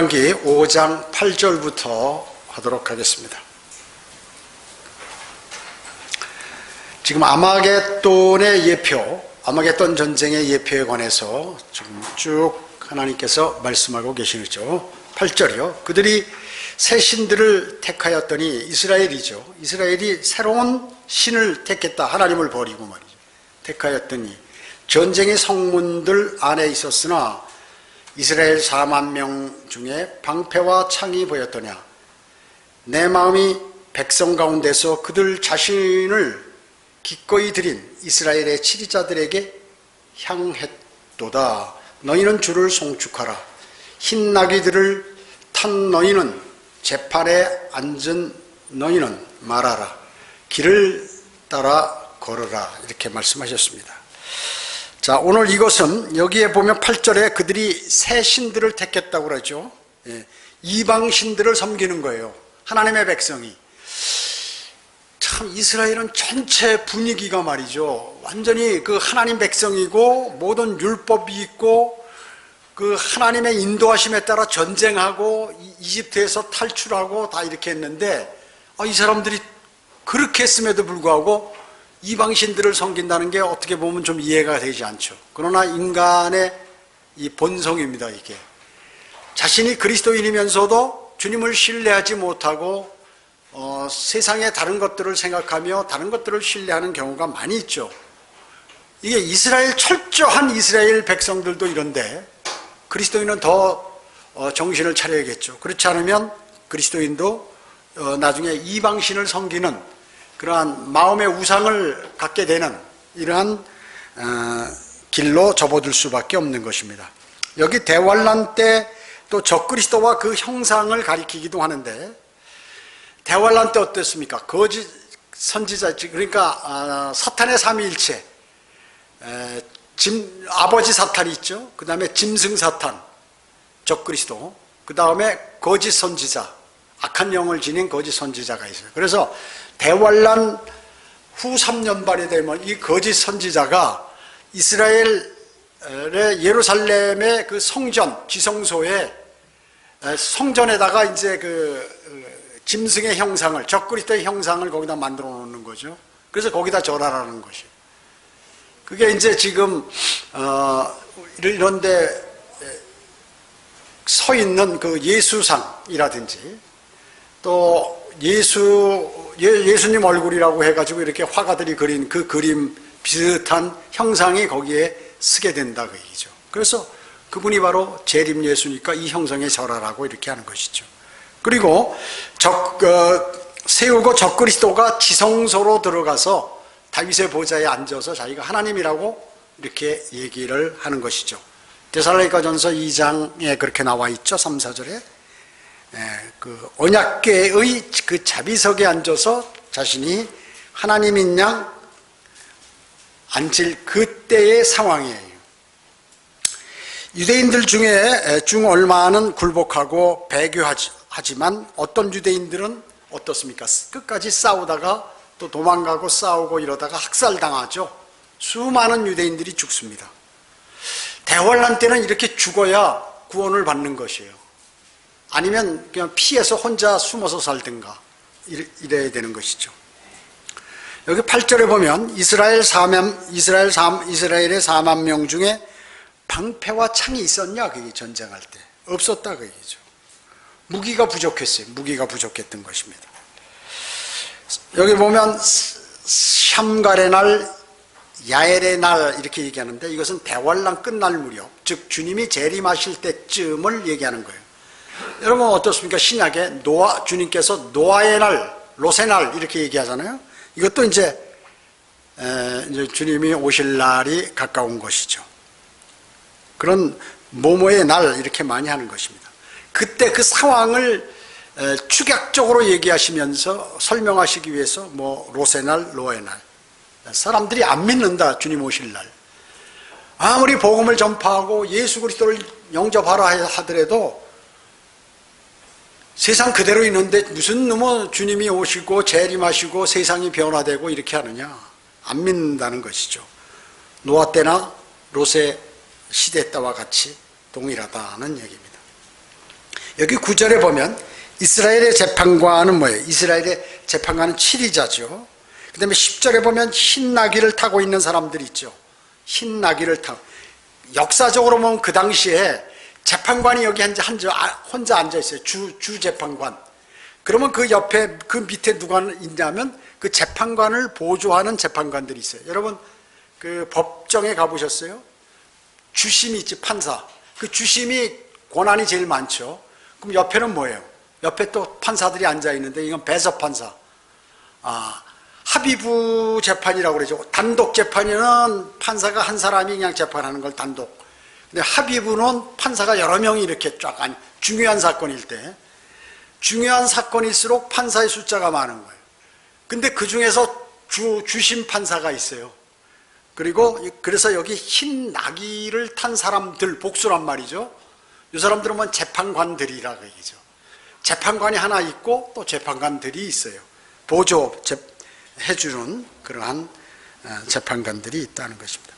기 5장 8절부터 하도록 하겠습니다. 지금 아마겟돈의 예표, 아마겟돈 전쟁의 예표에 관해서 지금 쭉 하나님께서 말씀하고 계시죠. 8절이요. 그들이 새 신들을 택하였더니 이스라엘이죠. 이스라엘이 새로운 신을 택했다. 하나님을 버리고 말이죠. 택하였더니 전쟁의 성문들 안에 있었으나 이스라엘 4만 명 중에 방패와 창이 보였더냐. 내 마음이 백성 가운데서 그들 자신을 기꺼이 드린 이스라엘의 치리자들에게 향했도다. 너희는 주를 송축하라. 흰 나귀들을 탄 너희는, 재판에 앉은 너희는 말하라. 길을 따라 걸어라. 이렇게 말씀하셨습니다. 자, 오늘 이것은 여기에 보면 8절에 그들이 새 신들을 택했다고 그러죠. 이방 신들을 섬기는 거예요. 하나님의 백성이. 참 이스라엘은 전체 분위기가 말이죠. 완전히 그 하나님 백성이고 모든 율법이 있고 그 하나님의 인도하심에 따라 전쟁하고 이집트에서 탈출하고 다 이렇게 했는데 이 사람들이 그렇게 했음에도 불구하고 이방신들을 섬긴다는 게 어떻게 보면 좀 이해가 되지 않죠. 그러나 인간의 이 본성입니다. 이게 자신이 그리스도인이면서도 주님을 신뢰하지 못하고 세상의 다른 것들을 생각하며 다른 것들을 신뢰하는 경우가 많이 있죠. 이게 철저한 이스라엘 백성들도 이런데 그리스도인은 더 정신을 차려야겠죠. 그렇지 않으면 그리스도인도 나중에 이방신을 섬기는 그러한 마음의 우상을 갖게 되는 이러한 길로 접어들 수밖에 없는 것입니다. 여기 대환란 때 또 적그리스도와 그 형상을 가리키기도 하는데 대환란 때 어땠습니까? 거짓 선지자, 그러니까 사탄의 삼위일체, 아버지 사탄이 있죠. 그 다음에 짐승 사탄, 적그리스도, 그 다음에 거짓 선지자, 악한 영을 지닌 거짓 선지자가 있어요. 그래서 대환란 후 3년반이 되면 이 거짓 선지자가 이스라엘의 예루살렘의 그 성전, 지성소에 성전에다가 이제 그 짐승의 형상을, 적그리스도의 형상을 거기다 만들어 놓는 거죠. 그래서 거기다 절하라는 것이에요. 그게 이제 지금 이런데 서 있는 그 예수상이라든지 또 예수님 얼굴이라고 해가지고 이렇게 화가들이 그린 그 그림 비슷한 형상이 거기에 쓰게 된다 그 얘기죠. 그래서 그분이 바로 재림 예수니까 이 형상에 절하라고 이렇게 하는 것이죠. 그리고 세우고 적그리스도가 지성소로 들어가서 다윗의 보좌에 앉아서 자기가 하나님이라고 이렇게 얘기를 하는 것이죠. 데살로니가전서 2장에 그렇게 나와 있죠. 3, 4절에 그 언약궤의 그 자비석에 앉아서 자신이 하나님인 양 앉을 그때의 상황이에요. 유대인들 중에 얼마는 굴복하고 배교하지만 어떤 유대인들은 어떻습니까? 끝까지 싸우다가 또 도망가고 싸우고 이러다가 학살당하죠. 수많은 유대인들이 죽습니다. 대환란 때는 이렇게 죽어야 구원을 받는 것이에요. 아니면 그냥 피해서 혼자 숨어서 살든가 이래야 되는 것이죠. 여기 8절에 보면 이스라엘의 4만 명 중에 방패와 창이 있었냐? 그게 전쟁할 때 없었다 그 얘기죠. 무기가 부족했어요. 무기가 부족했던 것입니다. 여기 보면 샴갈의 날, 야엘의 날 이렇게 얘기하는데 이것은 대환란 끝날 무렵, 즉 주님이 재림하실 때쯤을 얘기하는 거예요. 여러분 어떻습니까? 신약에 주님께서 노아의 날, 롯의 날 이렇게 얘기하잖아요. 이것도 이제 주님이 오실 날이 가까운 것이죠. 그런 모모의 날 이렇게 많이 하는 것입니다. 그때 그 상황을 축약적으로 얘기하시면서 설명하시기 위해서 롯의 날, 노아의 날. 사람들이 안 믿는다. 주님 오실 날. 아무리 복음을 전파하고 예수 그리스도를 영접하라 하더라도 세상 그대로 있는데 무슨 주님이 오시고 재림하시고 세상이 변화되고 이렇게 하느냐. 안 믿는다는 것이죠. 노아 때나 롯의 시대 때와 같이 동일하다는 얘기입니다. 여기 9절에 보면 이스라엘의 재판관은 뭐예요? 이스라엘의 재판관은 7위자죠. 그 다음에 10절에 보면 흰 나귀를 타고 있는 사람들이 있죠. 흰 나귀를 타고. 역사적으로 보면 그 당시에 재판관이 여기 혼자 앉아있어요. 주 재판관. 그러면 그 옆에, 그 밑에 누가 있냐면 그 재판관을 보조하는 재판관들이 있어요. 여러분, 그 법정에 가보셨어요? 주심이 있지, 판사. 그 주심이 권한이 제일 많죠. 그럼 옆에는 뭐예요? 옆에 또 판사들이 앉아있는데 이건 배석판사. 합의부 재판이라고 그러죠. 단독 재판에는 판사가 한 사람이 그냥 재판하는 걸 단독. 근데 합의부는 판사가 여러 명이 이렇게 쫙, 중요한 사건일 때. 중요한 사건일수록 판사의 숫자가 많은 거예요. 근데 그 중에서 주심 판사가 있어요. 그래서 여기 흰 나귀를 탄 사람들, 복수란 말이죠. 이 사람들은 뭐 재판관들이라고 얘기죠. 재판관이 하나 있고 또 재판관들이 있어요. 보조해주는 그러한 재판관들이 있다는 것입니다.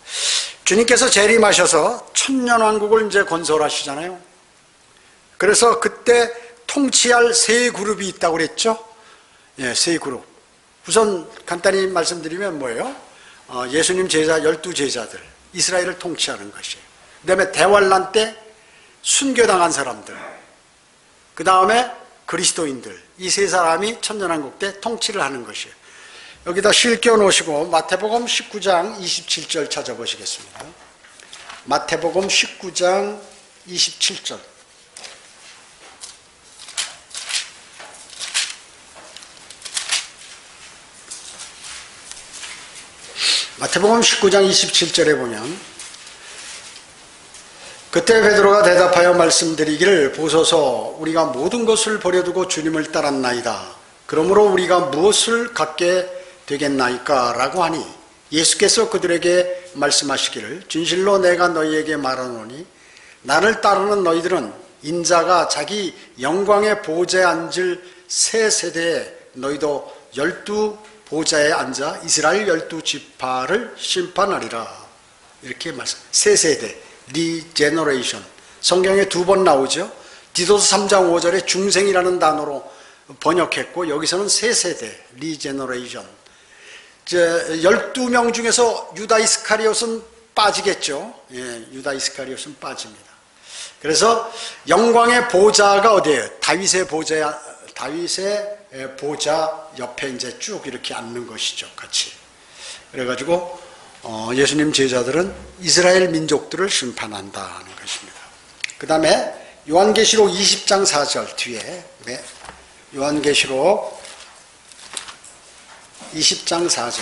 주님께서 재림하셔서 천년왕국을 이제 건설하시잖아요. 그래서 그때 통치할 세 그룹이 있다고 그랬죠. 예, 세 그룹. 우선 간단히 말씀드리면 뭐예요? 예수님 제자, 12제자들, 이스라엘을 통치하는 것이에요. 그 다음에 대환란 때 순교당한 사람들, 그 다음에 그리스도인들, 이 세 사람이 천년왕국 때 통치를 하는 것이에요. 여기다 실겨 놓으시고 마태복음 19장 27절 찾아보시겠습니다. 마태복음 19장 27절. 마태복음 19장 27절에 보면 그때 베드로가 대답하여 말씀드리기를 보소서 우리가 모든 것을 버려두고 주님을 따랐나이다. 그러므로 우리가 무엇을 갖게 되겠나이까? 라고 하니 예수께서 그들에게 말씀하시기를 진실로 내가 너희에게 말하노니 나를 따르는 너희들은 인자가 자기 영광의 보좌에 앉을 새 세대에 너희도 12 보좌에 앉아 이스라엘 12지파를 심판하리라. 이렇게 말씀. 새 세대, 리제너레이션. 성경에 2번 나오죠. 디도서 3장 5절에 중생이라는 단어로 번역했고 여기서는 새 세대, 리제너레이션. 12명 중에서 유다 이스카리옷은 빠지겠죠. 예, 유다 이스카리옷은 빠집니다. 그래서 영광의 보좌가 어디예요? 다윗의 보좌 옆에 이제 쭉 이렇게 앉는 것이죠, 같이. 그래가지고 예수님 제자들은 이스라엘 민족들을 심판한다 하는 것입니다. 그 다음에 요한계시록 20장 4절 뒤에, 네, 요한계시록 20장 4절.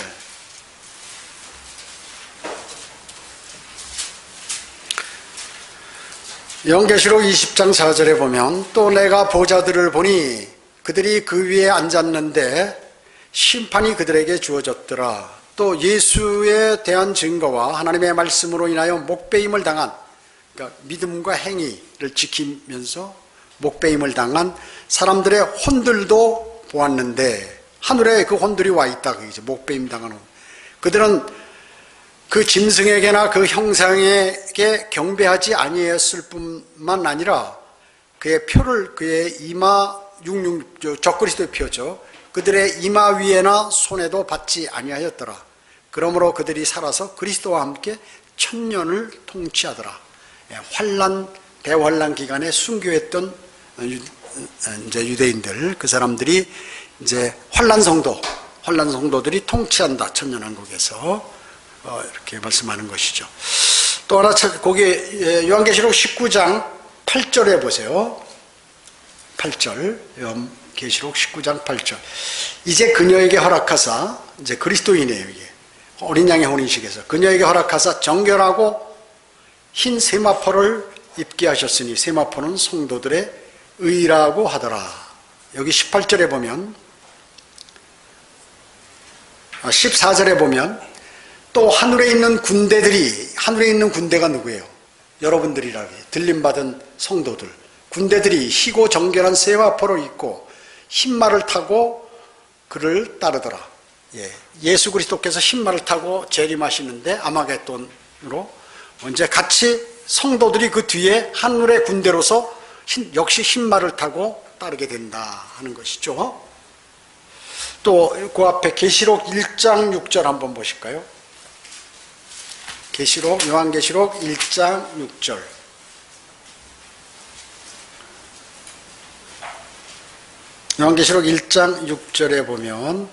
요한계시록 20장 4절에 보면 또 내가 보좌들을 보니 그들이 그 위에 앉았는데 심판이 그들에게 주어졌더라. 또 예수에 대한 증거와 하나님의 말씀으로 인하여 목배임을 당한, 그러니까 믿음과 행위를 지키면서 목배임을 당한 사람들의 혼들도 보았는데 하늘에 그 혼들이 와 있다. 그죠? 목배임 당한 혼. 그들은 그 짐승에게나 그 형상에게 경배하지 아니했을 뿐만 아니라 그의 표를 그의 이마 적그리스도의 표죠. 그들의 이마 위에나 손에도 받지 아니하였더라. 그러므로 그들이 살아서 그리스도와 함께 천년을 통치하더라. 대환란 기간에 순교했던 이제 유대인들, 그 사람들이 이제 환란 성도들이 통치한다. 천년왕국에서 이렇게 말씀하는 것이죠. 또 하나 거기 요한계시록 19장 8절에 보세요. 8절, 요한계시록 19장 8절. 이제 그녀에게 허락하사, 이제 그리스도인이에요, 이게. 어린 양의 혼인식에서. 그녀에게 허락하사 정결하고 흰 세마포를 입게 하셨으니, 세마포는 성도들의 의라고 하더라. 여기 18절에 보면, 14절에 보면, 또 하늘에 있는 군대가 누구예요? 여러분들이라고 해요. 들림받은 성도들. 군대들이 희고 정결한 세마포를 입고 흰말을 타고 그를 따르더라. 예수 그리스도께서 흰말을 타고 재림하시는데 아마겟돈으로 이제 같이 성도들이 그 뒤에 하늘의 군대로서 역시 흰말을 타고 따르게 된다 하는 것이죠. 또 그 앞에 계시록 1장 6절 한번 보실까요? 요한계시록 1장 6절. 요한계시록 1장 6절에 보면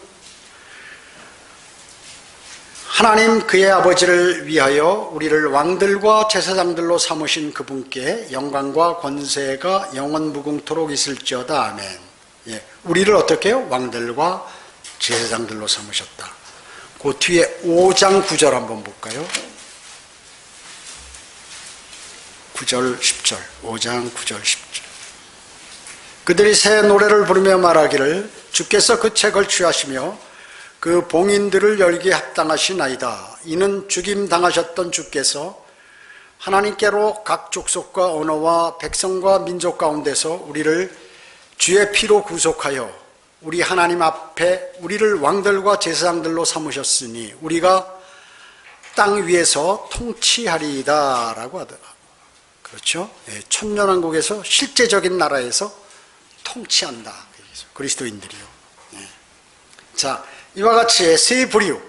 하나님 그의 아버지를 위하여 우리를 왕들과 제사장들로 삼으신 그분께 영광과 권세가 영원 무궁토록 있을지어다. 아멘. 예, 우리를 어떻게 해요? 왕들과 제사장들로 삼으셨다. 그 뒤에 5장 9절 한번 볼까요? 9절 10절 5장 9절 10절. 그들이 새 노래를 부르며 말하기를 주께서 그 책을 취하시며 그 봉인들을 열기에 합당하시나이다. 이는 죽임당하셨던 주께서 하나님께로 각 족속과 언어와 백성과 민족 가운데서 우리를 주의 피로 구속하여 우리 하나님 앞에 우리를 왕들과 제사장들로 삼으셨으니 우리가 땅 위에서 통치하리이다 라고 하더라. 그렇죠? 천년왕국에서 실제적인 나라에서 통치한다. 그리스도인들이요. 자, 이와 같이 세 부류,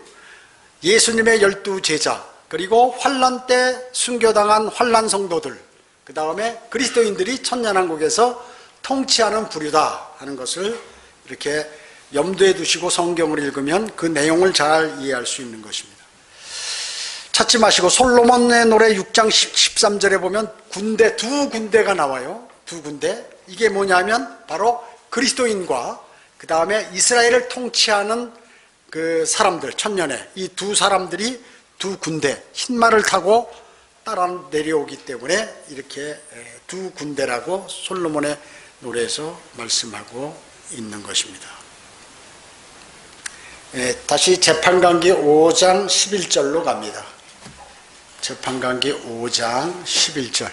예수님의 12제자, 그리고 환난 때 순교당한 환난 성도들, 그 다음에 그리스도인들이 천년왕국에서 통치하는 부류다 하는 것을 이렇게 염두에 두시고 성경을 읽으면 그 내용을 잘 이해할 수 있는 것입니다. 찾지 마시고 솔로몬의 노래 6장 13절에 보면 두 군대가 나와요. 두 군대. 이게 뭐냐면 바로 그리스도인과 그 다음에 이스라엘을 통치하는 그 사람들, 천년에 이 두 사람들이 두 군대, 흰말을 타고 따라 내려오기 때문에 이렇게 두 군대라고 솔로몬의 노래에서 말씀하고 있는 것입니다. 다시 재판관기 5장 11절로 갑니다. 재판관기 5장 11절.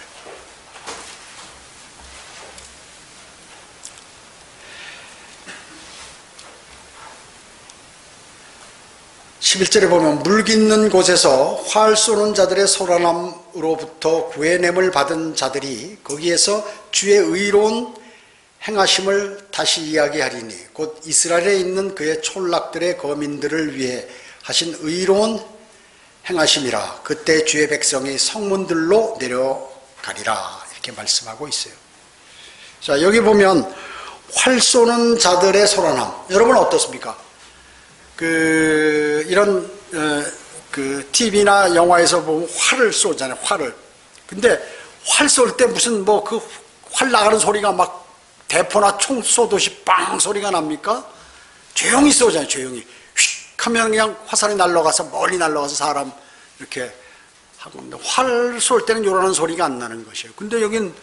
11절에 보면 물 깃는 곳에서 활 쏘는 자들의 소란함으로부터 구해냄을 받은 자들이 거기에서 주의 의로운 행하심을 다시 이야기하리니 곧 이스라엘에 있는 그의 촌락들의 거민들을 위해 하신 의로운 행하심이라. 그때 주의 백성이 성문들로 내려가리라. 이렇게 말씀하고 있어요. 자, 여기 보면 활 쏘는 자들의 소란함. 여러분 어떻습니까? 이런 TV나 영화에서 보면 활을 쏘잖아요. 활을. 근데 활 쏠 때 무슨 활 나가는 소리가 막 대포나 총 쏘듯이 빵 소리가 납니까? 조용히 쏘잖아요. 조용히. 휙 하면 그냥 화살이 날아가서 멀리 날아가서 사람 이렇게 하고. 활 쏠 때는 요러는 소리가 안 나는 것이에요. 근데 여긴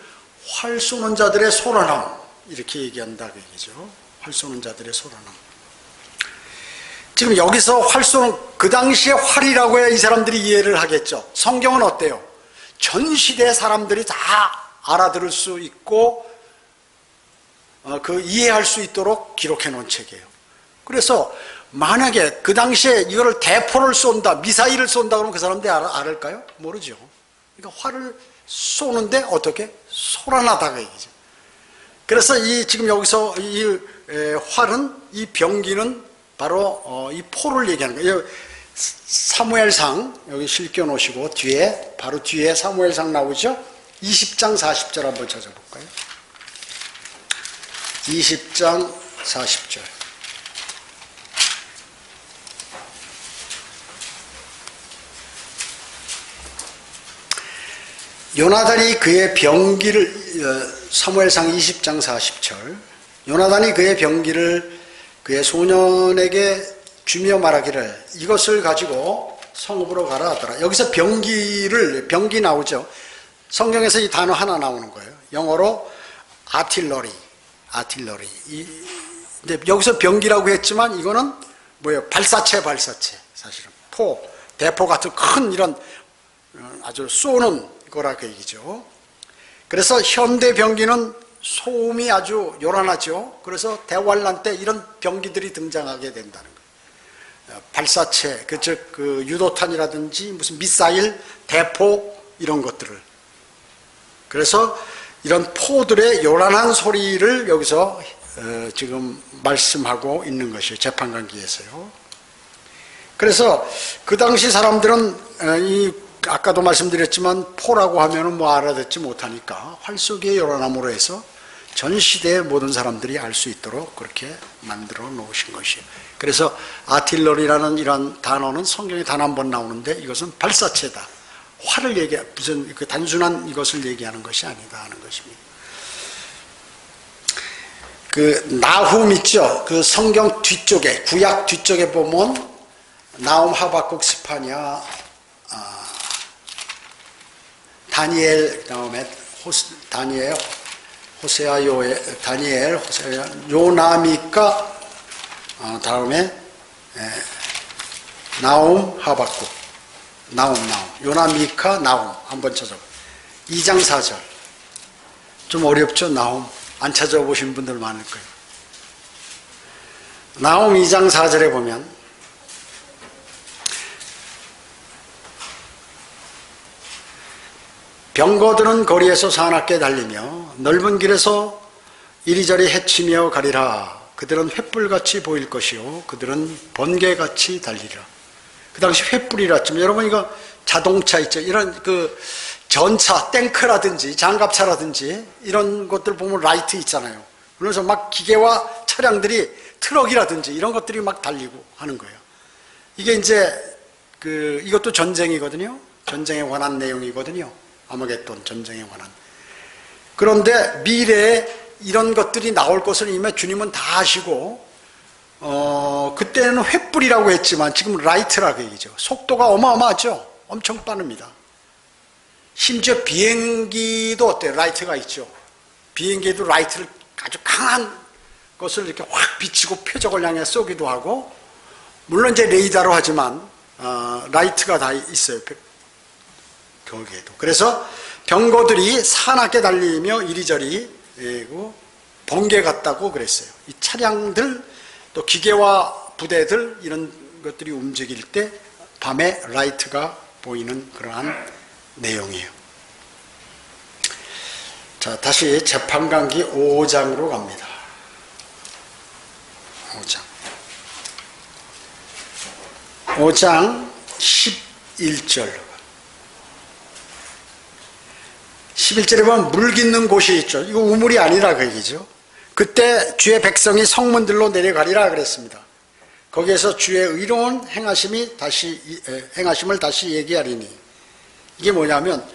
활 쏘는 자들의 소란함 이렇게 얘기한다 그 얘기죠. 활 쏘는 자들의 소란함. 지금 여기서 활 쏘는, 그 당시에 활이라고 해야 이 사람들이 이해를 하겠죠. 성경은 어때요? 전 시대 사람들이 다 알아들을 수 있고 이해할 수 있도록 기록해 놓은 책이에요. 그래서 만약에 그 당시에 이거를 대포를 쏜다, 미사일을 쏜다 그러면 그 사람들이 알을까요? 모르죠. 그러니까 활을 쏘는데 어떻게? 소란하다가 얘기죠. 그래서 지금 여기서 이 활은, 이 병기는 바로 이 포를 얘기하는 거예요. 사무엘상 여기 실겨 놓으시고 바로 뒤에 사무엘상 나오죠? 20장 40절 한번 찾아볼까요? 20장 40절. 요나단이 그의 병기를, 사무엘상 20장 40절, 요나단이 그의 병기를 그의 소년에게 주며 말하기를 이것을 가지고 성읍으로 가라 하더라. 여기서 병기 나오죠. 성경에서 이 단어 하나 나오는 거예요. 영어로 아틸러리. 근데 여기서 병기라고 했지만 이거는 뭐예요? 발사체. 사실은 대포 같은 큰 이런 아주 쏘는 거라 그 얘기죠. 그래서 현대 병기는 소음이 아주 요란하죠. 그래서 대환란 때 이런 병기들이 등장하게 된다는 거예요. 발사체, 즉 유도탄이라든지 무슨 미사일, 대포 이런 것들을. 그래서 이런 포들의 요란한 소리를 여기서 지금 말씀하고 있는 것이에요. 재판관기에서요. 그래서 그 당시 사람들은 아까도 말씀드렸지만 포라고 하면은 뭐 알아듣지 못하니까 활 속의 요란함으로 해서 전 시대의 모든 사람들이 알 수 있도록 그렇게 만들어 놓으신 것이에요. 그래서 아틸러리라는 이런 단어는 성경에 단 한 번 나오는데 이것은 발사체다. 활을 무슨 단순한 이것을 얘기하는 것이 아니다 하는 것입니다. 그 나훔 있죠. 그 성경 뒤쪽에 구약 뒤쪽에 보면 나훔, 하박국, 스파냐, 다니엘, 그다음에 다니엘, 호세아, 다니엘, 호세아, 요나, 미카, 다음에 나훔, 하박국, 나훔, 요나, 미카, 나훔 한번 찾아봐. 2장 4절. 좀 어렵죠, 나훔. 안 찾아보신 분들 많을 거예요. 나훔 2장 4절에 보면 병거들은 거리에서 사납게 달리며 넓은 길에서 이리저리 헤치며 가리라. 그들은 횃불같이 보일 것이요 그들은 번개같이 달리리라. 그 당시 횃불이라 여러분 이거 자동차 있죠. 이런 그 전차, 탱크라든지 장갑차라든지 이런 것들 보면 라이트 있잖아요. 그래서 막 기계와 차량들이 트럭이라든지 이런 것들이 막 달리고 하는 거예요. 이게 이제 이것도 전쟁이거든요. 전쟁에 관한 내용이거든요. 아마겟돈 전쟁에 관한. 그런데 미래에 이런 것들이 나올 것을 이미 주님은 다 아시고 그때는 횃불이라고 했지만 지금 라이트라고 얘기죠. 속도가 어마어마하죠. 엄청 빠릅니다. 심지어 비행기도 어때요? 라이트가 있죠. 비행기도 라이트를 아주 강한 것을 이렇게 확 비치고 표적을 향해 쏘기도 하고, 물론 이제 레이더로 하지만 라이트가 다 있어요. 거기에도. 그래서 병거들이 사납게 달리며 이리저리 번개 같다고 그랬어요. 이 차량들 또 기계와 부대들 이런 것들이 움직일 때 밤에 라이트가 보이는 그러한 내용이에요. 자, 다시 재판관기 5장으로 갑니다. 5장 11절. 11절에 보면 물 깃는 곳이 있죠. 이거 우물이 아니라 그 얘기죠. 그때 주의 백성이 성문들로 내려가리라 그랬습니다. 거기에서 주의 의로운 행하심을 다시 얘기하리니, 이게 뭐냐면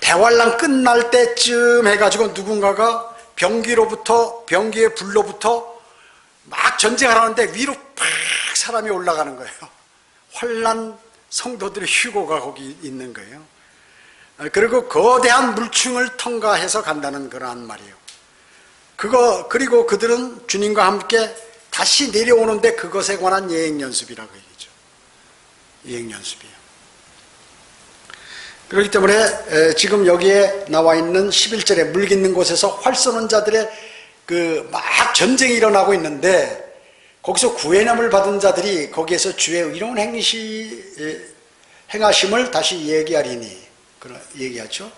대환란 끝날 때쯤 해가지고 누군가가 병기의 불로부터 막 전쟁하라는데 위로 팍 사람이 올라가는 거예요. 환란 성도들의 휴고가 거기 있는 거예요. 그리고 거대한 물층을 통과해서 간다는 그러한 말이에요. 그리고 그들은 주님과 함께 다시 내려오는데 그것에 관한 예행연습이라고 얘기죠. 예행연습이에요. 그렇기 때문에 지금 여기에 나와 있는 11절에 물 깃는 곳에서 활 쏘는 자들의 막 전쟁이 일어나고 있는데, 거기서 구원함을 받은 자들이 거기에서 주의 의로운 행하심을 다시 얘기하리니, 얘기하죠.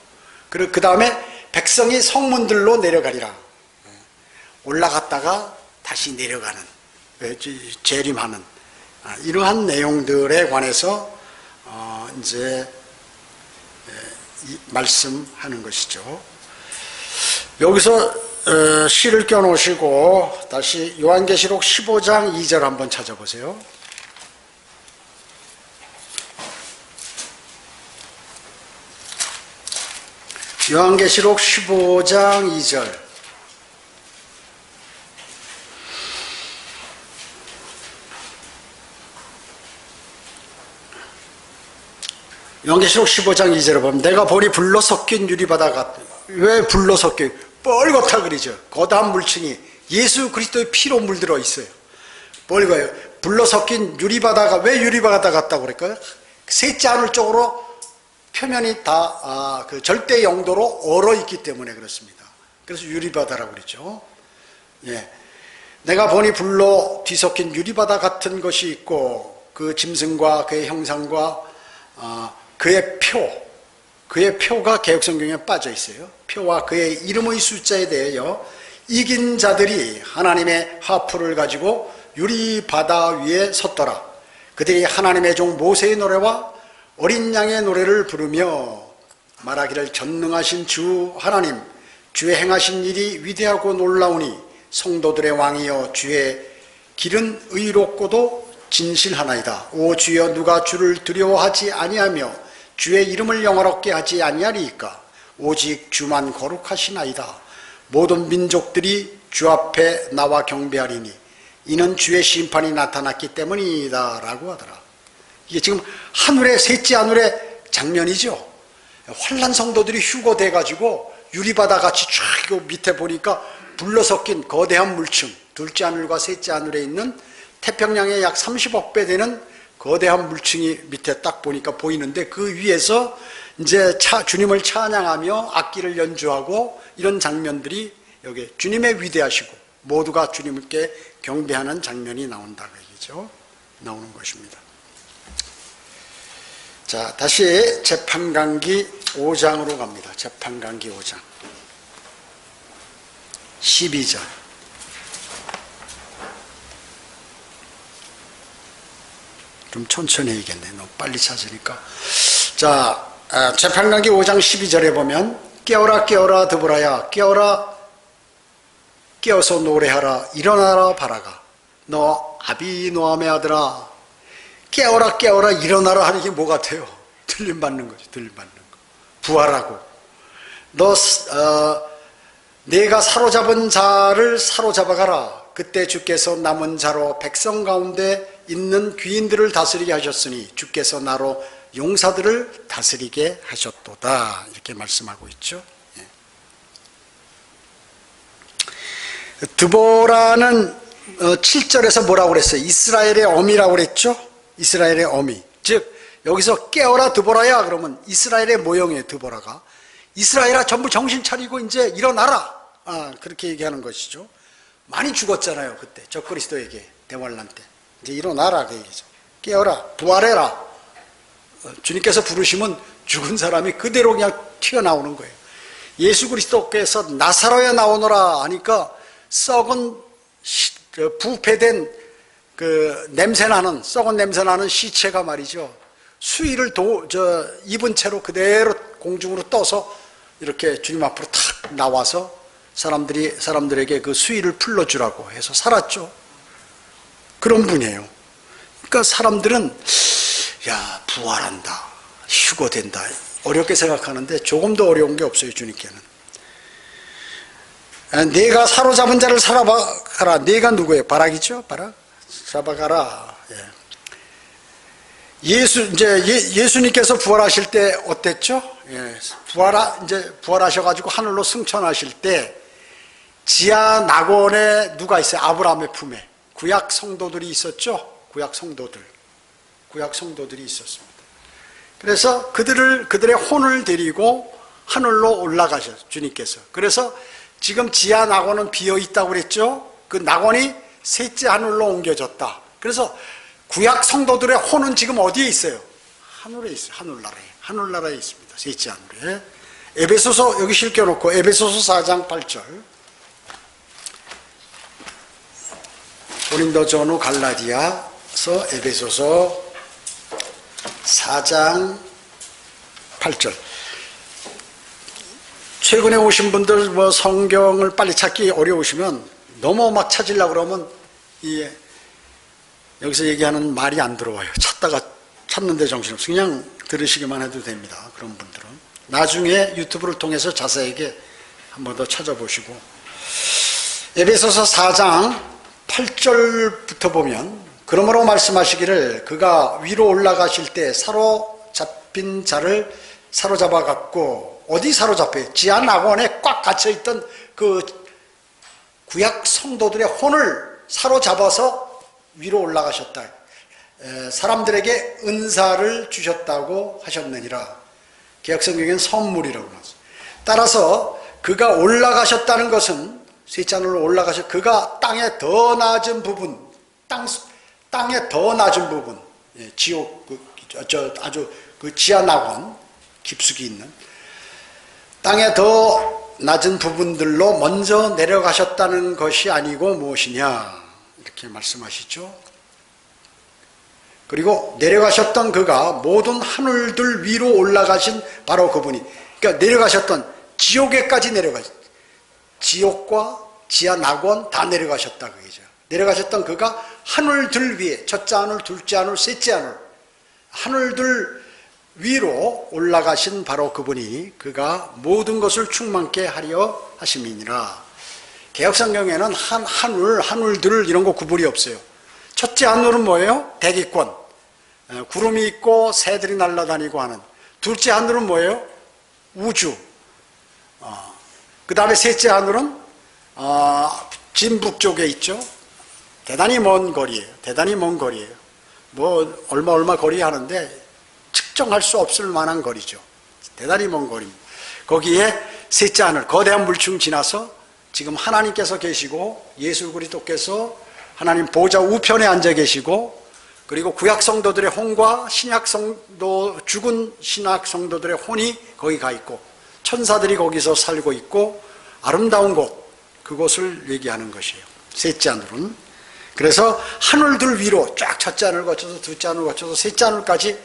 그리고 그 다음에 백성이 성문들로 내려가리라. 올라갔다가 다시 내려가는, 재림하는 이러한 내용들에 관해서 이제 말씀하는 것이죠. 여기서 시를 껴놓으시고 다시 요한계시록 15장 2절 한번 찾아보세요. 요한계시록 15장 2절. 요한계시록 15장 2절에 보면 내가 보니 불로 섞인 유리바다 같다. 왜 불로 섞여? 뻘겋다 그러죠. 거대한 물층이 예수 그리스도의 피로 물들어 있어요. 뻘겋어요. 불로 섞인 유리바다가 왜 유리바다 같다고 그럴까요? 새지 않을 쪽으로 표면이 다 절대 영도로 얼어 있기 때문에 그렇습니다. 그래서 유리바다라고 그랬죠. 예. 내가 보니 불로 뒤섞인 유리바다 같은 것이 있고 그 짐승과 그의 형상과 그의 표, 그의 표가 개역성경에 빠져 있어요. 표와 그의 이름의 숫자에 대하여 이긴 자들이 하나님의 하프를 가지고 유리 바다 위에 섰더라. 그들이 하나님의 종 모세의 노래와 어린 양의 노래를 부르며 말하기를 전능하신 주 하나님, 주의 행하신 일이 위대하고 놀라우니 성도들의 왕이여 주의 길은 의롭고도 진실하나이다. 오 주여, 누가 주를 두려워하지 아니하며 주의 이름을 영화롭게 하지 아니하리이까. 오직 주만 거룩하시나이다. 모든 민족들이 주 앞에 나와 경배하리니 이는 주의 심판이 나타났기 때문이다 라고 하더라. 이게 지금 하늘의, 셋째 하늘의 장면이죠. 환난 성도들이 휴거돼 가지고 유리바다 같이 쫙 밑에 보니까 불러섞인 거대한 물층, 둘째 하늘과 셋째 하늘에 있는 태평양의 약 30억 배 되는 거대한 물층이 밑에 딱 보니까 보이는데, 그 위에서 이제 주님을 찬양하며 악기를 연주하고 이런 장면들이 여기 주님의 위대하시고 모두가 주님께 경배하는 장면이 나온다고 얘기죠. 나오는 것입니다. 자, 다시 재판강기 5장으로 갑니다. 재판강기 5장 12절. 좀 천천히 해야겠네. 너무 빨리 찾으니까. 자, 재판강기 5장 12절에 보면 깨어라 깨어라 드보라야, 깨어라 깨어서 노래하라, 일어나라 바라가, 너 아비노함의 아들아, 깨어라 깨어라 일어나라 하는 게 뭐 같아요? 들림받는 거죠. 들림받는 거. 부활하고, 너 내가 사로잡은 자를 사로잡아가라. 그때 주께서 남은 자로 백성 가운데 있는 귀인들을 다스리게 하셨으니 주께서 나로 용사들을 다스리게 하셨도다. 이렇게 말씀하고 있죠. 드보라는 7절에서 뭐라고 그랬어요? 이스라엘의 어미라고 그랬죠? 이스라엘의 어미. 즉 여기서 깨어라 드보라야 그러면 이스라엘의 모형이에요. 드보라가 이스라엘아 전부 정신 차리고 이제 일어나라, 그렇게 얘기하는 것이죠. 많이 죽었잖아요 그때 적그리스도에게, 대환란 때. 이제 일어나라 그 얘기죠. 깨어라, 부활해라. 주님께서 부르시면 죽은 사람이 그대로 그냥 튀어나오는 거예요. 예수 그리스도께서 나사로에 나오너라 하니까 썩은 부패된 그 냄새나는, 썩은 냄새나는 시체가 말이죠, 수의를 입은 채로 그대로 공중으로 떠서 이렇게 주님 앞으로 탁 나와서 사람들에게 그 수의를 풀러주라고 해서 살았죠. 그런 분이에요. 그러니까 사람들은 야, 부활한다, 휴거된다 어렵게 생각하는데 조금 더 어려운 게 없어요. 주님께는 내가 사로잡은 자를 사로잡아가라. 내가 누구예요? 바락이죠. 바락. 잡아가라. 예수님께서 부활하실 때 어땠죠? 이제 부활하셔가지고 하늘로 승천하실 때 지하 낙원에 누가 있어요? 아브라함의 품에 구약 성도들이 있었죠. 구약 성도들이 있었습니다. 그래서 그들의 혼을 데리고 하늘로 올라가셨어요. 주님께서. 그래서 지금 지하 낙원은 비어 있다고 그랬죠. 그 낙원이 셋째 하늘로 옮겨졌다. 그래서 구약 성도들의 혼은 지금 어디에 있어요? 하늘에 있어요. 하늘나라에 있습니다. 셋째 하늘에. 에베소서 여기 실겨놓고 에베소서 4장 8절. 고린도전후 갈라디아서 에베소서 4장 8절. 최근에 오신 분들 성경을 빨리 찾기 어려우시면 너무 막 찾으려고 그러면 여기서 얘기하는 말이 안 들어와요. 찾는데 정신없어. 그냥 들으시기만 해도 됩니다. 그런 분들은 나중에 유튜브를 통해서 자세하게 한 번 더 찾아보시고, 에베소서 4장 8절부터 보면 그러므로 말씀하시기를 그가 위로 올라가실 때 사로잡힌 자를 사로잡아 갖고, 어디 사로잡혀요? 지하 낙원에 꽉 갇혀있던 그 구약 성도들의 혼을 사로잡아서 위로 올라가셨다. 사람들에게 은사를 주셨다고 하셨느니라. 개역성경에는 선물이라고 나왔어요. 따라서 그가 올라가셨다는 것은, 셋째 하늘로 그가 땅의 더 낮은 부분, 땅의 더 낮은 부분, 지옥, 아주 그 지하 낙원, 깊숙이 있는 땅의 더 낮은 부분들로 먼저 내려가셨다는 것이 아니고 무엇이냐 이렇게 말씀하시죠. 그리고 내려가셨던 그가 모든 하늘들 위로 올라가신 바로 그분이, 그러니까 내려가셨던 지옥에까지 내려가셨, 지옥과 지하 낙원 다 내려가셨다 그게죠. 내려가셨던 그가 하늘들 위에, 첫째 하늘, 둘째 하늘, 셋째 하늘, 하늘들 위로 올라가신 바로 그분이, 그가 모든 것을 충만케 하려 하심이니라. 개역성경에는 하늘들 이런 거 구분이 없어요. 첫째 하늘은 뭐예요? 대기권, 구름이 있고 새들이 날아다니고 하는. 둘째 하늘은 뭐예요? 우주. 그 다음에 셋째 하늘은 진북 쪽에 있죠. 대단히 먼 거리예요. 대단히 먼 거리예요. 뭐 얼마 거리 하는데 측정할 수 없을 만한 거리죠. 대단히 먼 거리입니다. 거기에 셋째 하늘, 거대한 물층 지나서 지금 하나님께서 계시고 예수 그리스도께서 하나님 보좌 우편에 앉아 계시고, 그리고 구약 성도들의 혼과 신약 성도, 죽은 신약 성도들의 혼이 거기 가 있고 천사들이 거기서 살고 있고 아름다운 곳, 그곳을 얘기하는 것이에요. 셋째 하늘은. 그래서 하늘들 위로 쫙 첫째 하늘 거쳐서 둘째 하늘 거쳐서 셋째 하늘까지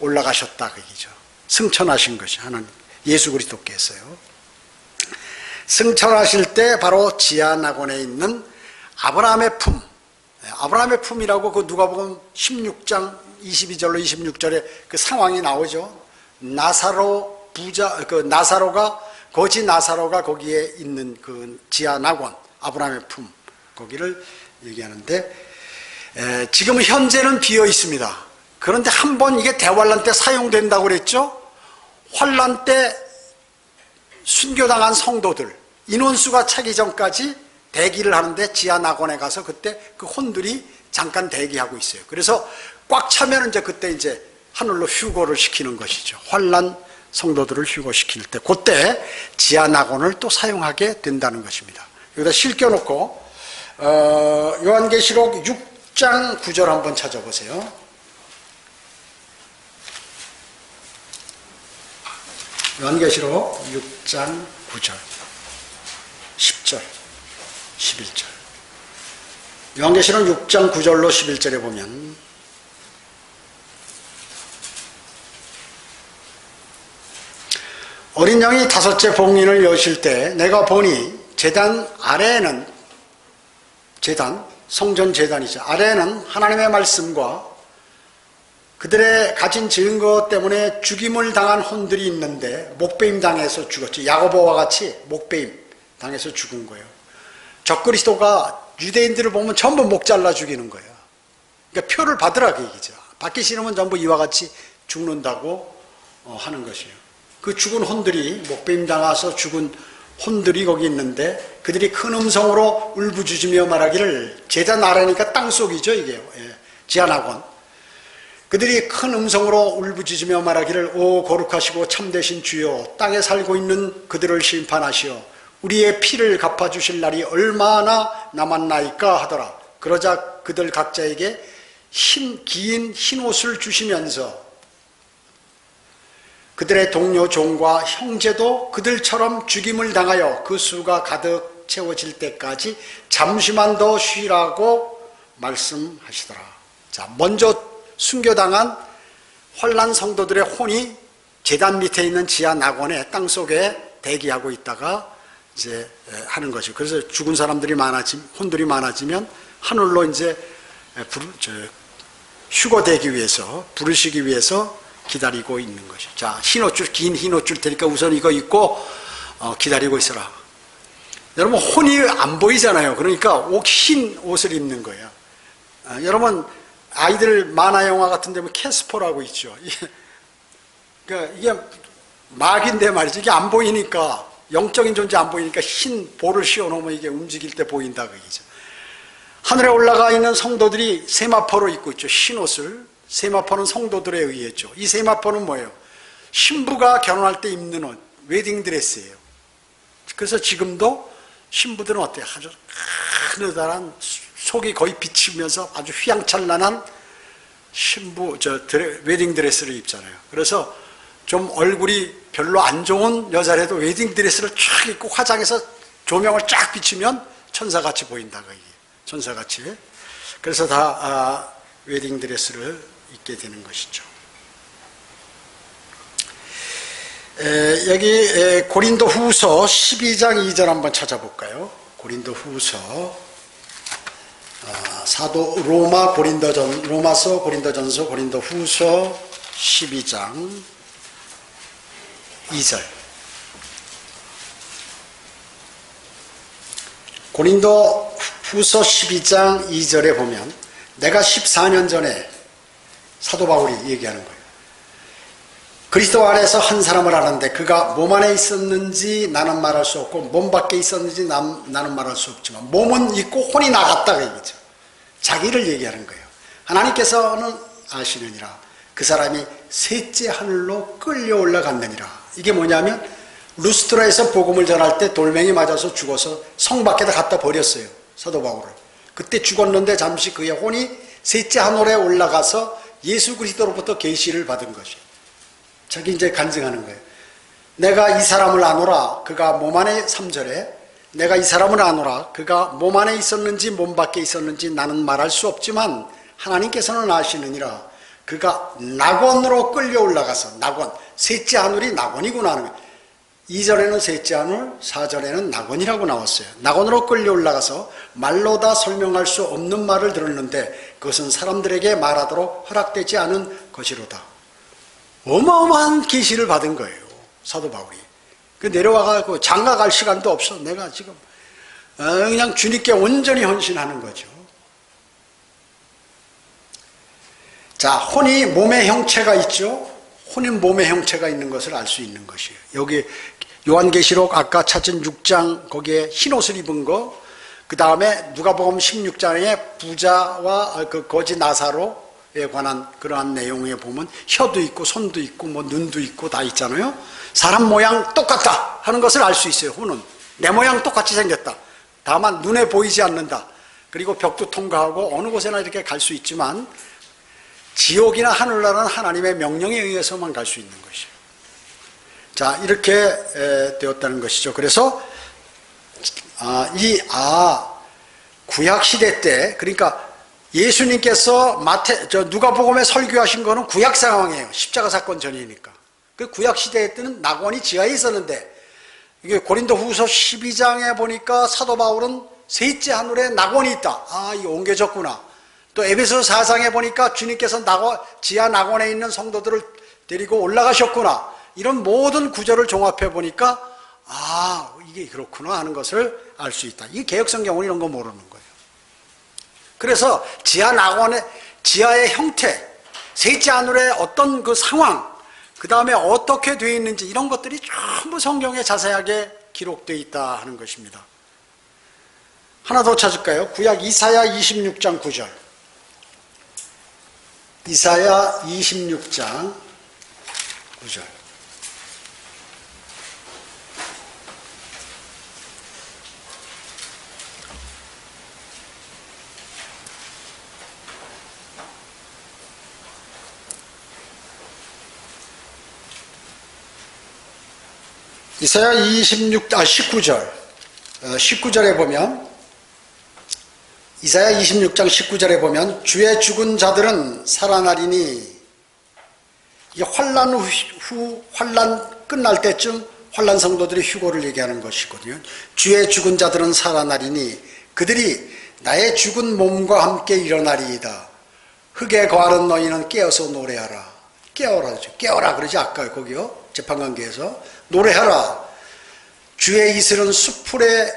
올라가셨다 그 얘기죠. 승천하신 것이 하나님 예수 그리스도께서요. 승천하실 때 바로 지하 낙원에 있는 아브라함의 품, 아브라함의 품이라고 그 누가복음 16장 22절로 26절에 그 상황이 나오죠. 나사로 부자, 그 나사로가, 거지 나사로가 거기에 있는 그 지하 낙원, 아브라함의 품, 거기를 얘기하는데, 지금 현재는 비어 있습니다. 그런데 한번 이게 대환란 때 사용된다고 그랬죠. 환란 때 순교당한 성도들 인원수가 차기 전까지 대기를 하는데 지하 낙원에 가서 그때 그 혼들이 잠깐 대기하고 있어요. 그래서 꽉 차면 이제 그때 이제 하늘로 휴거를 시키는 것이죠. 환란 성도들을 휴거시킬 때 그때 지하 낙원을 또 사용하게 된다는 것입니다. 여기다 실겨놓고 요한계시록 6장 9절 한번 찾아보세요. 요한계시록 6장 9절 10절 11절. 요한계시록 6장 9절로 11절에 보면 어린 양이 다섯째 봉인을 여실 때 내가 보니 제단 아래에는, 제단, 성전 제단이죠. 아래에는 하나님의 말씀과 그들의 가진 증거 때문에 죽임을 당한 혼들이 있는데 목배임 당해서 죽었죠. 야고보와 같이 목배임 당해서 죽은 거예요. 적그리스도가 유대인들을 보면 전부 목 잘라 죽이는 거예요. 그러니까 표를 받으라 그 얘기죠. 받기 싫으면 전부 이와 같이 죽는다고 하는 것이에요. 그 죽은 혼들이, 목배임 당해서 죽은 혼들이 거기 있는데 그들이 큰 음성으로 울부짖으며 말하기를, 제단 아래니까 땅속이죠 이게, 지하 낙원. 그들이 큰 음성으로 울부짖으며 말하기를, 오 거룩하시고 참되신 주여, 땅에 살고 있는 그들을 심판하시어 우리의 피를 갚아주실 날이 얼마나 남았나이까 하더라. 그러자 그들 각자에게 긴 흰 옷을 주시면서 그들의 동료 종과 형제도 그들처럼 죽임을 당하여 그 수가 가득 채워질 때까지 잠시만 더 쉬라고 말씀하시더라. 자, 먼저 순교당한 환난 성도들의 혼이 제단 밑에 있는 지하 낙원의 땅속에 대기하고 있다가 이제 하는 거죠. 그래서 죽은 사람들이 혼들이 많아지면 하늘로 이제 휴거되기 위해서, 부르시기 위해서 기다리고 있는 것이죠. 자, 흰옷줄, 긴 흰옷 줄 테니까 우선 이거 입고 기다리고 있어라. 여러분, 혼이 안 보이잖아요. 그러니까 흰 옷을 입는 거예요. 여러분, 아이들 만화 영화 같은 데 보면 캐스퍼라고 있죠. 그러니까 이게 막인데 말이죠. 이게 안 보이니까, 영적인 존재 안 보이니까 흰 볼을 씌워놓으면 이게 움직일 때 보인다 그 얘기죠. 하늘에 올라가 있는 성도들이 세마포로 입고 있죠. 흰 옷을. 세마포는 성도들에 의했죠. 이 세마포는 뭐예요? 신부가 결혼할 때 입는 옷, 웨딩드레스예요. 그래서 지금도 신부들은 어때요? 아주 크느다란, 속이 거의 비치면서 아주 휘황찬란한 웨딩드레스를 입잖아요. 그래서 좀 얼굴이 별로 안 좋은 여자라도 웨딩드레스를 쫙 입고 화장해서 조명을 쫙 비추면 천사같이 보인다. 이게 천사같이. 그래서 다 웨딩드레스를 입게 되는 것이죠. 여기 고린도 후서 12장 2절 한번 찾아볼까요? 고린도 후서 사도 로마서 고린도전서 고린도 후서 12장 2절. 고린도 후서 12장 2절에 보면 내가 14년 전에 사도 바울이 얘기하는 거예요. 그리스도 안에서 한 사람을 아는데 그가 몸 안에 있었는지 나는 말할 수 없고 몸 밖에 있었는지 나는 말할 수 없지만 몸은 있고 혼이 나갔다 그 얘기죠. 자기를 얘기하는 거예요. 하나님께서는 아시느니라 그 사람이 셋째 하늘로 끌려 올라갔느니라. 이게 뭐냐면 루스트라에서 복음을 전할 때 돌멩이 맞아서 죽어서 성 밖에다 갖다 버렸어요. 사도 바울을. 그때 죽었는데 잠시 그의 혼이 셋째 하늘에 올라가서 예수 그리스도로부터 계시를 받은 것이에요. 자기 이제 간증하는 거예요. 내가 이 사람을 아노라 그가 몸 안에 3절에 내가 이 사람을 아노라 그가 몸 안에 있었는지 몸 밖에 있었는지 나는 말할 수 없지만 하나님께서는 아시느니라. 그가 낙원으로 끌려 올라가서 낙원, 셋째 하늘이 낙원이구나 하는 거예요. 2절에는 셋째 하늘, 4절에는 낙원이라고 나왔어요. 낙원으로 끌려 올라가서 말로 다 설명할 수 없는 말을 들었는데 그것은 사람들에게 말하도록 허락되지 않은 것이로다. 어마어마한 계시를 받은 거예요. 사도 바울이. 그 내려와가지고 장가갈 시간도 없어. 내가 지금 그냥 주님께 온전히 헌신하는 거죠. 자, 혼이 몸의 형체가 있죠. 혼이 몸의 형체가 있는 것을 알 수 있는 것이에요. 여기 요한계시록 아까 찾은 6장 거기에 흰옷을 입은 거, 그 다음에 누가복음 16장에 부자와 그 거지 나사로에 관한 그러한 내용에 보면 혀도 있고 손도 있고 뭐 눈도 있고 다 있잖아요. 사람 모양 똑같다 하는 것을 알 수 있어요. 혼은 내 모양 똑같이 생겼다. 다만 눈에 보이지 않는다. 그리고 벽도 통과하고 어느 곳에나 이렇게 갈 수 있지만 지옥이나 하늘나라는 하나님의 명령에 의해서만 갈 수 있는 것이에요. 자, 이렇게 되었다는 것이죠. 그래서 구약시대 때, 그러니까 예수님께서 누가복음에 설교하신 거는 구약 상황이에요. 십자가 사건 전이니까. 그 구약시대 때는 낙원이 지하에 있었는데, 이게 고린도 후서 12장에 보니까 사도 바울은 셋째 하늘에 낙원이 있다. 이게 옮겨졌구나. 또 에베소 4장에 보니까 주님께서 지하 낙원에 있는 성도들을 데리고 올라가셨구나. 이런 모든 구절을 종합해 보니까 이게 그렇구나 하는 것을 알 수 있다. 이 개역성경은 이런 거 모르는 거예요. 그래서 지하 낙원의 지하의 형태, 셋째 하늘의 어떤 그 상황, 그 다음에 어떻게 되어 있는지 이런 것들이 전부 성경에 자세하게 기록되어 있다 하는 것입니다. 하나 더 찾을까요? 구약 이사야 26장 9절. 이사야 26장 9절. 이사야 19절 19절에 보면 이사야 26장 19절에 보면 주의 죽은 자들은 살아나리니, 이 환난 후 환난 끝날 때쯤 환난 성도들이 휴거를 얘기하는 것이거든요. 주의 죽은 자들은 살아나리니 그들이 나의 죽은 몸과 함께 일어나리이다. 흙에 거하는 너희는 깨어서 노래하라. 깨어라 그러지 아까 거기요 재판관계에서 노래하라. 주의 이슬은 수풀의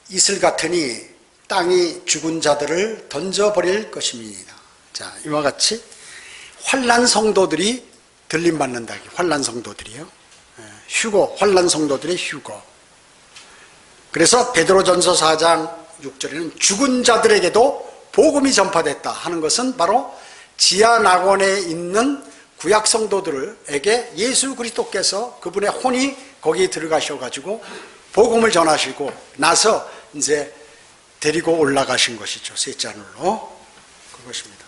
이슬 같으니 땅이 죽은 자들을 던져버릴 것입니다. 자, 이와 같이 환난 성도들이 들림받는다. 환난 성도들이요. 휴거, 환난 성도들의 휴거. 그래서 베드로전서 4장 6절에는 죽은 자들에게도 복음이 전파됐다 하는 것은 바로 지하 낙원에 있는 구약 성도들에게 예수 그리스도께서 그분의 혼이 거기에 들어가셔가지고 복음을 전하시고 나서 이제 데리고 올라가신 것이죠. 셋째 하늘로. 그것입니다.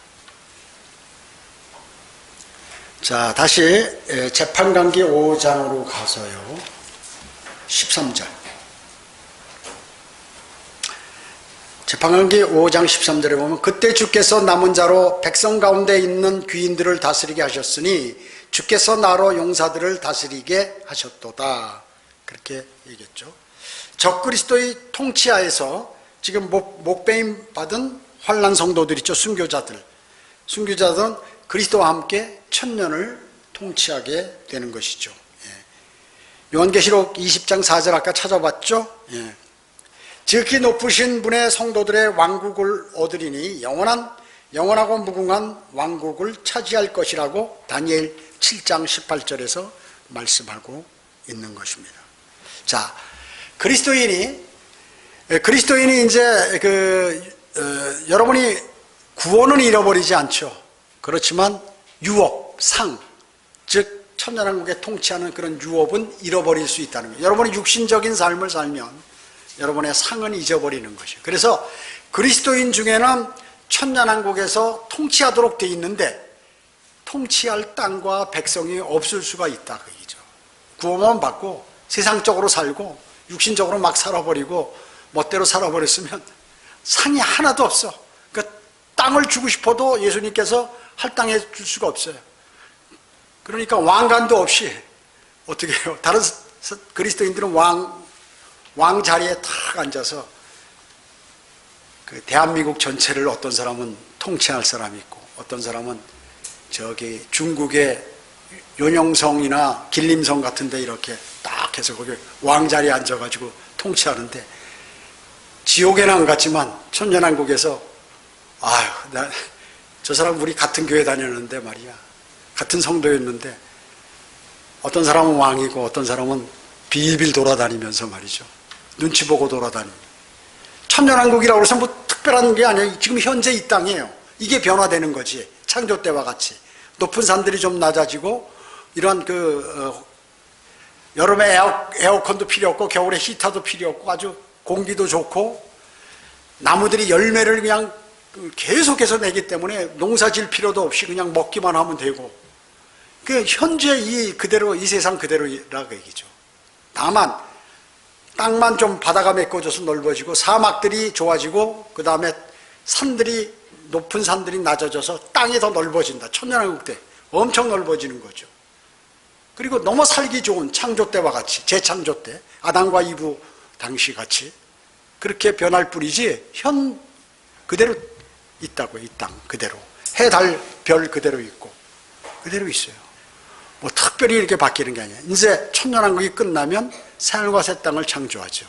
자, 다시 재판관기 5장으로 가서요. 13절. 재판관기 5장 13절에 보면 그때 주께서 남은 자로 백성 가운데 있는 귀인들을 다스리게 하셨으니 주께서 나로 용사들을 다스리게 하셨도다. 그렇게 얘기했죠. 적그리스도의 통치하에서 지금 목배임 받은 환난 성도들 있죠. 순교자들은 그리스도와 함께 천년을 통치하게 되는 것이죠. 요한계시록 20장 4절 아까 찾아봤죠. 지극히 높으신 분의 성도들의 왕국을 얻으리니 영원하고 무궁한 왕국을 차지할 것이라고 다니엘 7장 18절에서 말씀하고 있는 것입니다. 자, 그리스도인이 이제 여러분이 구원은 잃어버리지 않죠. 그렇지만 유업, 상, 즉 천년왕국에 통치하는 그런 유업은 잃어버릴 수 있다는 거예요. 여러분이 육신적인 삶을 살면 여러분의 상은 잊어버리는 것이에요. 그래서 그리스도인 중에는 천년왕국에서 통치하도록 돼 있는데 통치할 땅과 백성이 없을 수가 있다 그 얘기죠. 구원만 받고 세상적으로 살고 육신적으로 막 살아버리고 멋대로 살아버렸으면 상이 하나도 없어. 그러니까 땅을 주고 싶어도 예수님께서 할당해 줄 수가 없어요. 그러니까 왕관도 없이 어떻게 해요? 다른 그리스도인들은 왕 자리에 탁 앉아서 그 대한민국 전체를 어떤 사람은 통치할 사람이 있고 어떤 사람은 저기 중국의 요녕성이나 길림성 같은 데 이렇게 딱 해서 거기 왕 자리에 앉아가지고 통치하는데 지옥에는 안 갔지만 천년왕국에서 아유 저 사람 우리 같은 교회 다녔는데 말이야 같은 성도였는데 어떤 사람은 왕이고 어떤 사람은 빌빌 돌아다니면서 말이죠 눈치 보고 돌아다니고 천년왕국이라고 해서 뭐 특별한 게 아니에요. 지금 현재 이 땅이에요. 이게 변화되는 거지. 창조 때와 같이 높은 산들이 좀 낮아지고 이런 여름에 에어컨도 필요 없고 겨울에 히터도 필요 없고 아주 공기도 좋고 나무들이 열매를 그냥 계속해서 내기 때문에 농사 질 필요도 없이 그냥 먹기만 하면 되고 그 현재 이 세상 그대로라고 얘기죠. 다만 땅만 좀 바다가 메꿔져서 넓어지고 사막들이 좋아지고 그 다음에 높은 산들이 낮아져서 땅이 더 넓어진다. 천년왕국 때 엄청 넓어지는 거죠. 그리고 너무 살기 좋은 창조 때와 같이 재창조 때 아담과 이브 당시 같이 그렇게 변할 뿐이지 현 그대로 있다고요. 이 땅 그대로 해, 달, 별 그대로 있고 그대로 있어요. 뭐 특별히 이렇게 바뀌는 게 아니에요. 이제 천년왕국이 끝나면 새하늘과 새 땅을 창조하죠.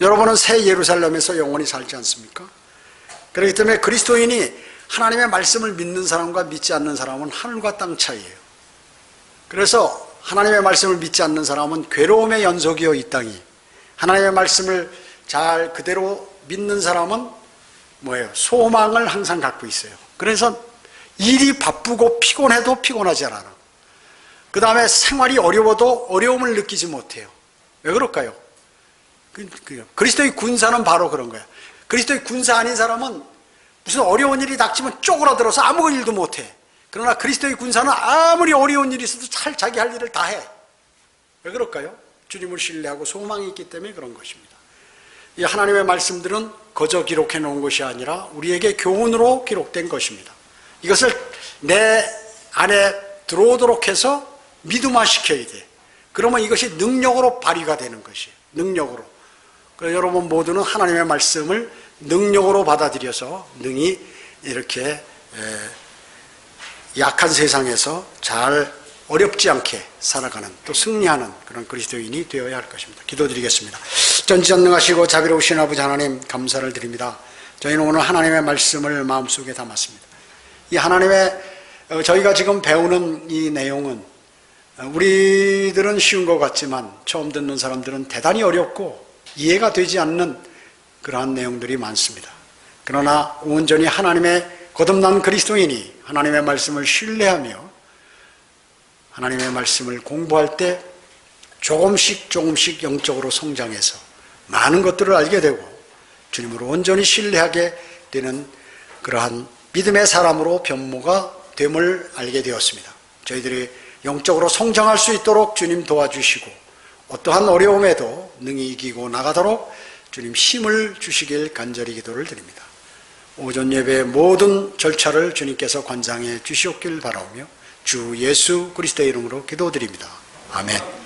여러분은 새 예루살렘에서 영원히 살지 않습니까? 그렇기 때문에 그리스도인이 하나님의 말씀을 믿는 사람과 믿지 않는 사람은 하늘과 땅 차이예요. 그래서 하나님의 말씀을 믿지 않는 사람은 괴로움의 연속이요 이 땅이. 하나님의 말씀을 잘 그대로 믿는 사람은 뭐예요? 소망을 항상 갖고 있어요. 그래서 일이 바쁘고 피곤해도 피곤하지 않아. 그 다음에 생활이 어려워도 어려움을 느끼지 못해요. 왜 그럴까요? 그리스도의 군사는 바로 그런 거야. 그리스도의 군사 아닌 사람은 무슨 어려운 일이 닥치면 쪼그라들어서 아무 일도 못해. 그러나 그리스도의 군사는 아무리 어려운 일이 있어도 자기 할 일을 다 해. 왜 그럴까요? 주님을 신뢰하고 소망이 있기 때문에 그런 것입니다. 이 하나님의 말씀들은 거저 기록해 놓은 것이 아니라 우리에게 교훈으로 기록된 것입니다. 이것을 내 안에 들어오도록 해서 믿음화시켜야 돼. 그러면 이것이 능력으로 발휘가 되는 것이에요. 능력으로. 그래서 여러분 모두는 하나님의 말씀을 능력으로 받아들여서 능히 이렇게 약한 세상에서 잘 어렵지 않게 살아가는 또 승리하는 그런 그리스도인이 되어야 할 것입니다. 기도드리겠습니다. 전지전능하시고 자비로우신 아버지 하나님 감사를 드립니다. 저희는 오늘 하나님의 말씀을 마음속에 담았습니다. 이 하나님의 저희가 지금 배우는 이 내용은 우리들은 쉬운 것 같지만 처음 듣는 사람들은 대단히 어렵고 이해가 되지 않는 그러한 내용들이 많습니다. 그러나 온전히 하나님의 거듭난 그리스도인이 하나님의 말씀을 신뢰하며 하나님의 말씀을 공부할 때 조금씩 영적으로 성장해서 많은 것들을 알게 되고 주님을 온전히 신뢰하게 되는 그러한 믿음의 사람으로 변모가 됨을 알게 되었습니다. 저희들이 영적으로 성장할 수 있도록 주님 도와주시고 어떠한 어려움에도 능히 이기고 나가도록 주님 힘을 주시길 간절히 기도를 드립니다. 오전 예배의 모든 절차를 주님께서 관장해 주시옵길 바라오며 주 예수 그리스도의 이름으로 기도드립니다. 아멘.